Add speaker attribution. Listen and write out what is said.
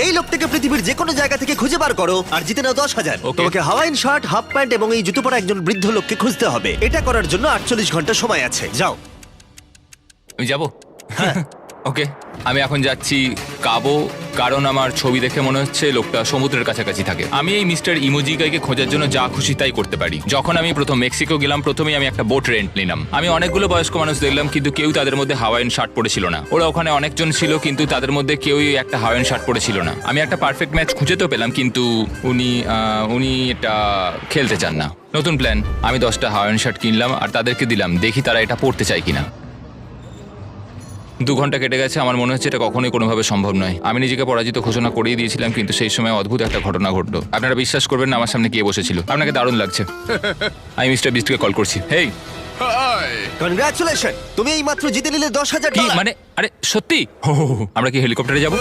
Speaker 1: এই লোকটাকে পৃথিবীর যে কোনো জায়গা থেকে খুঁজে বার করো আর জিতে নাও 10,000।
Speaker 2: Okay.
Speaker 1: তোমাকে হাওয়াইন শার্ট, হাফ প্যান্ট এবং এই জুতো পরা একজন বৃদ্ধ লোককে খুঁজতে হবে। এটা করার জন্য 48 ঘন্টা সময় আছে। যাও।
Speaker 2: আমি যাব ওকে আমি এখন যাচ্ছি কাবো, কারণ আমার ছবি দেখে মনে হচ্ছে লোকটা সমুদ্রের কাছাকাছি থাকে। আমি এই মিস্টার ইমোজিকাইকে খোঁজার জন্য যা খুশি তাই করতে পারি। যখন আমি প্রথম মেক্সিকো গেলাম, প্রথমেই আমি একটা বোট রেন্ট নিলাম। আমি অনেকগুলো বয়স্ক মানুষ দেখলাম, কিন্তু কেউ তাদের মধ্যে হাওয়াইন শার্ট পরেছিল না। ওরা ওখানে অনেকজন ছিল, কিন্তু তাদের মধ্যে কেউই একটা হাওয়াইন শার্ট পরেছিল না। আমি একটা পারফেক্ট ম্যাচ খুঁজে তো পেলাম, কিন্তু উনি এটা খেলতে চান না। নতুন প্ল্যান, আমি 10টা হাওয়াইন শার্ট কিনলাম আর তাদেরকে দিলাম, দেখি তারা এটা পরতে চায় কিনা। 2 ঘন্টা কেটে গেছে, আমার মনে হচ্ছে এটা কখনোই কোনোভাবে সম্ভব নয়। আমি নিজেকে পরাজিত ঘোষণা করেই দিয়েছিলাম, কিন্তু সেই সময় অদ্ভুত একটা ঘটনা ঘটলো। আপনারা বিশ্বাস করবেন না, আমার সামনে কে বসেছিল। আপনাকে দারুণ লাগছে। আমি মিস্টার বিস্টকে কল করছি। হেই,
Speaker 1: কনগ্রাচুলেশন, তুমি এই মাত্র জিতে নিলে 10,000
Speaker 2: কি
Speaker 1: ডলার।
Speaker 2: মানে? আরে সত্যি? আমরা কি হেলিকপ্টারে যাবো?